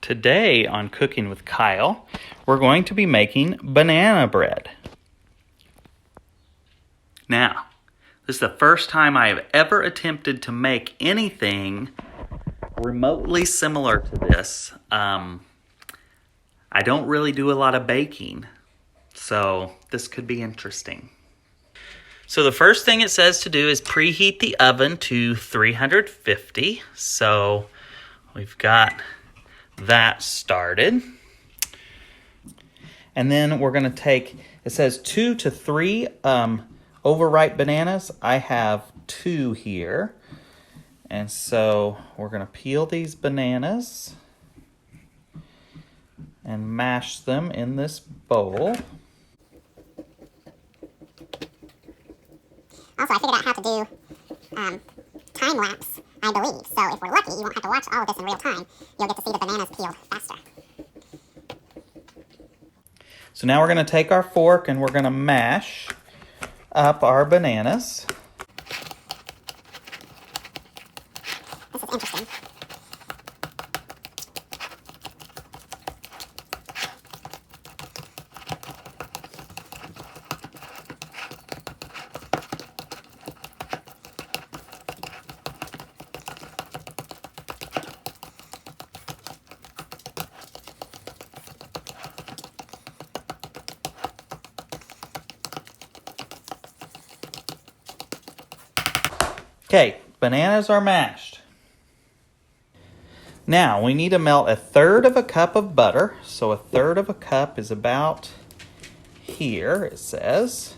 Today on Cooking with Kyle, we're going to be making banana bread. Now, this is the first time I have ever attempted to make anything remotely similar to this. I don't really do a lot of baking, so this could be interesting. So the first thing it says to do is preheat the oven to 350. So we've got that started. And then we're going to take, it says 2 to 3 overripe bananas. I have 2 here. And so we're going to peel these bananas and mash them in this bowl. Also, I figured out how to do time lapse, I believe. So if we're lucky, you won't have to watch all of this in real time. You'll get to see the bananas peeled faster. So now we're going to take our fork and we're going to mash up our bananas. This is interesting. Okay, bananas are mashed. Now we need to melt 1/3 cup of butter. So 1/3 cup is about here, it says.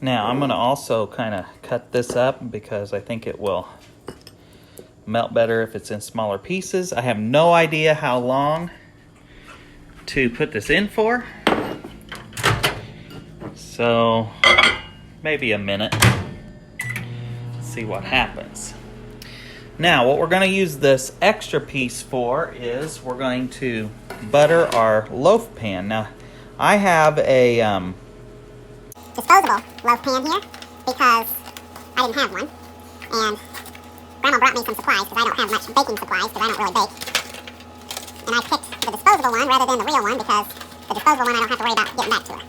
Now I'm going to also kind of cut this up because I think it will melt better if it's in smaller pieces. I have no idea how long to put this in for. So maybe a minute. Let's see what happens. Now, what we're going to use this extra piece for is we're going to butter our loaf pan. Now, I have a disposable loaf pan here because I didn't have one. And Grandma brought me some supplies because I don't have much baking supplies because I don't really bake. And I picked the disposable one rather than the real one because the disposable one I don't have to worry about getting back to her.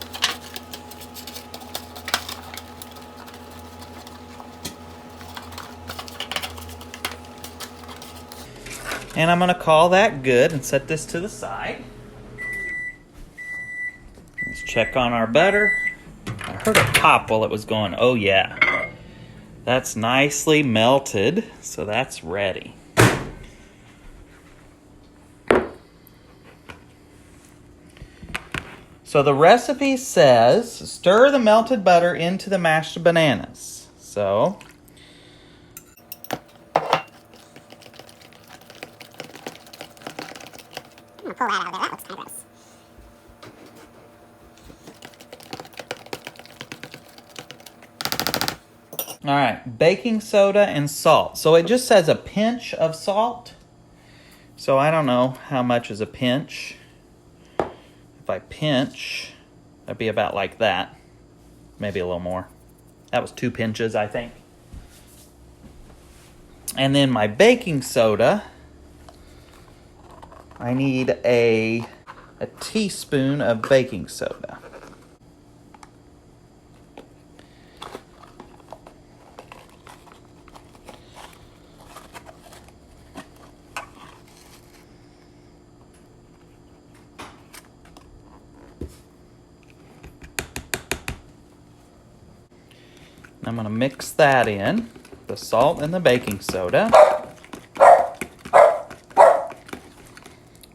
And I'm going to call that good and set this to the side. Let's check on our butter. I heard it pop while it was going. Oh yeah. That's nicely melted, so that's ready. So the recipe says stir the melted butter into the mashed bananas. So I'm going to pull that out of there. That looks kind of gross. all right, baking soda and salt. So it just says a pinch of salt. So I don't know how much is a pinch. If I pinch, that'd be about like that. Maybe a little more. That was 2 pinches, I think. And then my baking soda, I need a teaspoon of baking soda. I'm going to mix that in, the salt and the baking soda.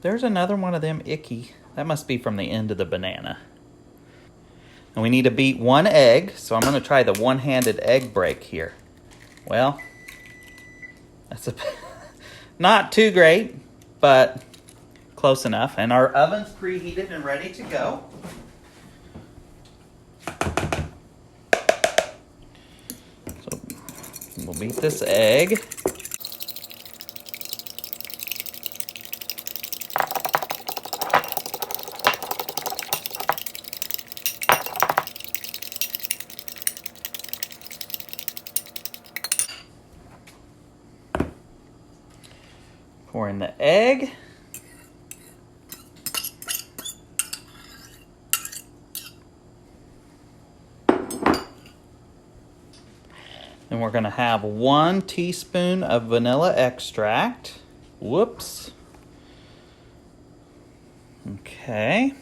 There's another one of them icky. That must be from the end of the banana. And we need to beat 1 egg, so I'm going to try the one-handed egg break here. Well, that's not too great, but close enough. And our oven's preheated and ready to go. So we'll beat this egg. Pour in the egg. And we're going to have 1 teaspoon of vanilla extract. Whoops. Okay.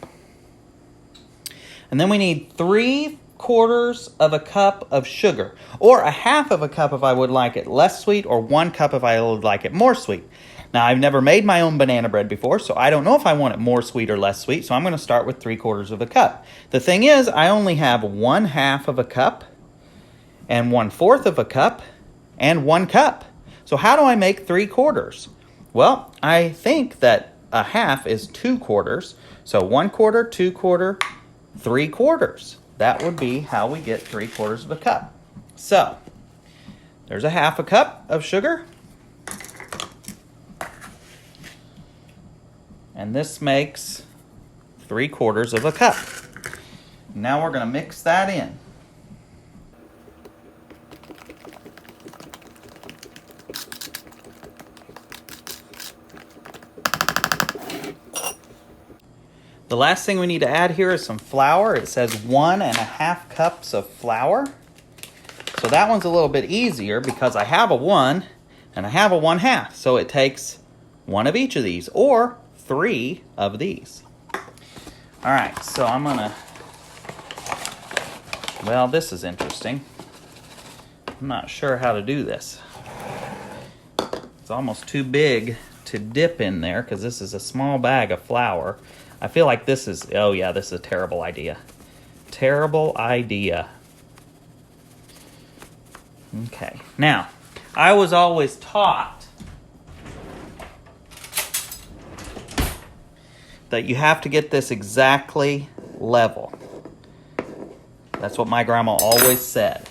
And then we need 3/4 of a cup of sugar, or a half of a cup if I would like it less sweet, or 1 cup if I would like it more sweet. Now, I've never made my own banana bread before, so I don't know if I want it more sweet or less sweet, so I'm going to start with 3/4 of a cup. The thing is, I only have 1/2 of a cup, and 1/4 of a cup, and 1 cup. So how do I make 3/4? Well, I think that a half is 2/4. So 1/4, 2/4, 3/4. That would be how we get 3/4 of a cup. So there's a half a cup of sugar. And this makes 3/4 of a cup. Now we're going to mix that in. The last thing we need to add here is some flour. It says 1.5 cups of flour. So that one's a little bit easier because I have a 1 and I have a 1/2. So it takes 1 of each of these, or 3 of these. All right, so I'm gonna, well, this is interesting. I'm not sure how to do this. It's almost too big to dip in there because this is a small bag of flour. I feel like this is, oh yeah, this is a terrible idea. Terrible idea. Okay, now, I was always taught that you have to get this exactly level. That's what my grandma always said.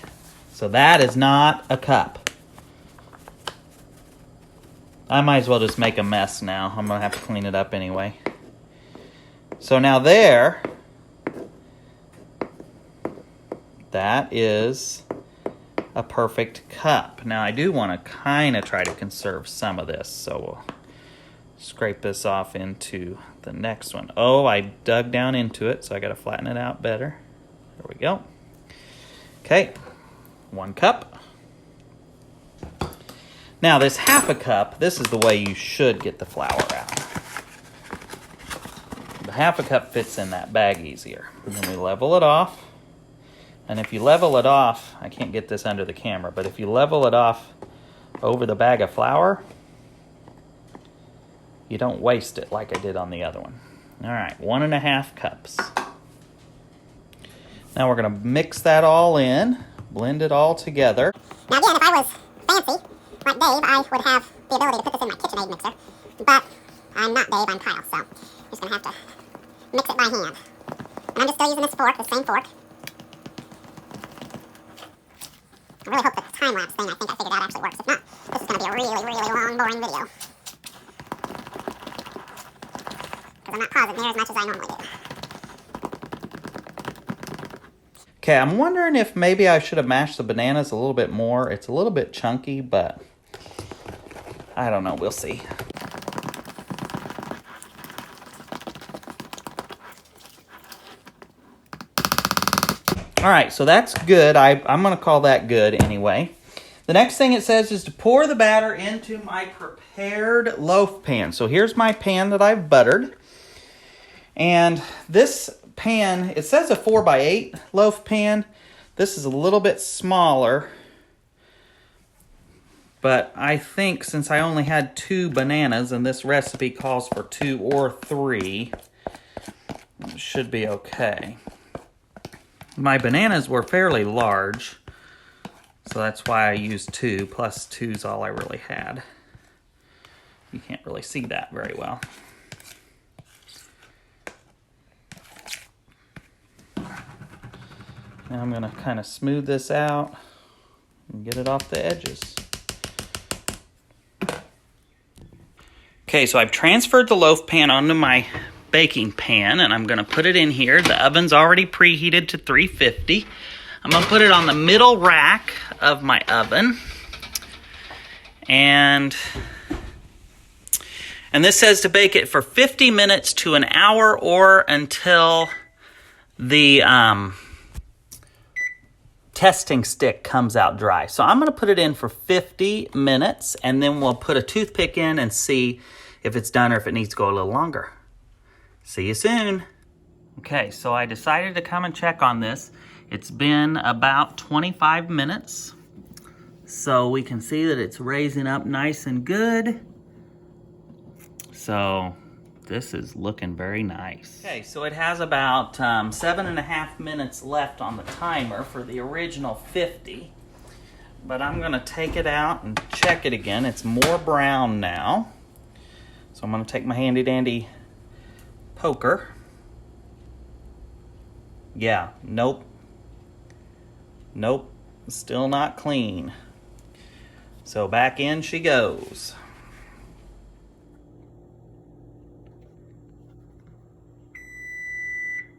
So that is not a cup. I might as well just make a mess now. I'm going to have to clean it up anyway. So now there, that is a perfect cup. Now I do want to kind of try to conserve some of this, so we'll scrape this off into the next one. Oh, I dug down into it, so I got to flatten it out better. There we go. Okay, 1 cup. Now this half a cup, this is the way you should get the flour out. The half a cup fits in that bag easier. And then we level it off. And if you level it off, I can't get this under the camera, but if you level it off over the bag of flour, you don't waste it like I did on the other one. All right, 1.5 cups. Now we're going to mix that all in, blend it all together. Now again, if I was fancy, like Dave, I would have the ability to put this in my KitchenAid mixer. But I'm not Dave, I'm Kyle, so I'm just going to have to mix it by hand. And I'm just still using this fork, the same fork. I really hope the time-lapse thing I think I figured out actually works. If not, this is going to be a really, really long, boring video. Because I'm not pausing near as much as I normally do. Okay, I'm wondering if maybe I should have mashed the bananas a little bit more. It's a little bit chunky, but I don't know. We'll see. All right, so that's good. I'm going to call that good anyway. The next thing it says is to pour the batter into my prepared loaf pan. So here's my pan that I've buttered. And this pan, it says a 4x8 loaf pan. This is a little bit smaller. But I think since I only had 2 bananas and this recipe calls for 2 or 3, it should be okay. My bananas were fairly large, so that's why I used 2, plus 2 is all I really had. You can't really see that very well. Now I'm going to kind of smooth this out and get it off the edges. Okay, so I've transferred the loaf pan onto my baking pan, and I'm going to put it in here. The oven's already preheated to 350. I'm going to put it on the middle rack of my oven. And And this says to bake it for 50 minutes to an hour or until the testing stick comes out dry. So I'm going to put it in for 50 minutes, and then we'll put a toothpick in and see if it's done or if it needs to go a little longer. See you soon. Okay, so I decided to come and check on this. It's been about 25 minutes. So we can see that it's raising up nice and good. So this is looking very nice. Okay, so it has about 7.5 minutes left on the timer for the original 50. But I'm gonna take it out and check it again. It's more brown now. So I'm gonna take my handy dandy poker. Yeah, nope. Nope, still not clean. So back in she goes.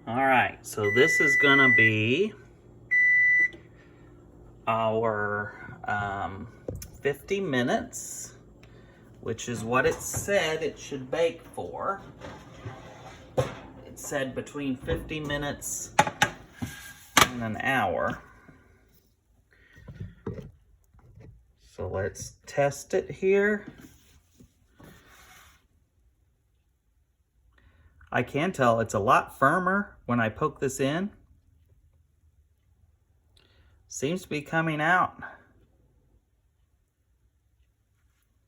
All right, so this is gonna be our 50 minutes, which is what it said it should bake for. It said between 50 minutes and an hour. So let's test it here. I can tell it's a lot firmer when I poke this in. Seems to be coming out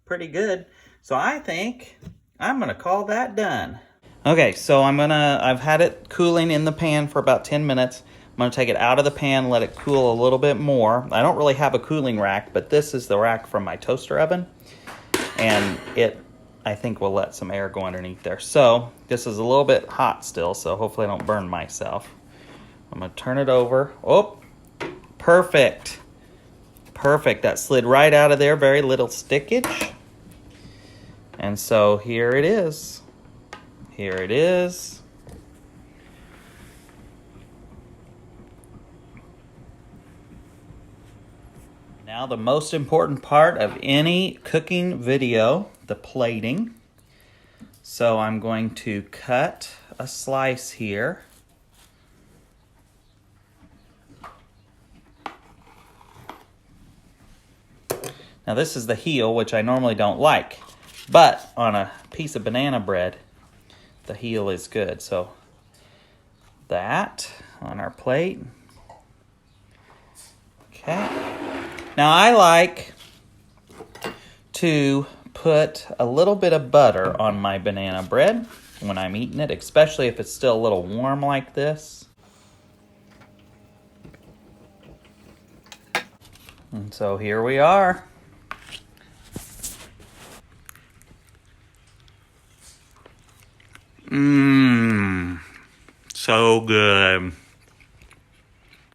pretty good. So I think I'm gonna call that done. Okay, so I've had it cooling in the pan for about 10 minutes. I'm gonna take it out of the pan, let it cool a little bit more. I don't really have a cooling rack, but this is the rack from my toaster oven. And it, I think, will let some air go underneath there. So this is a little bit hot still, so hopefully I don't burn myself. I'm gonna turn it over. Oh, perfect. Perfect, that slid right out of there, very little stickage. And so here it is. Here it is. Now the most important part of any cooking video, the plating. So I'm going to cut a slice here. Now this is the heel, which I normally don't like, but on a piece of banana bread, the heel is good. So that on our plate. Okay. Now I like to put a little bit of butter on my banana bread when I'm eating it, especially if it's still a little warm like this. And so here we are. Mmm, so good.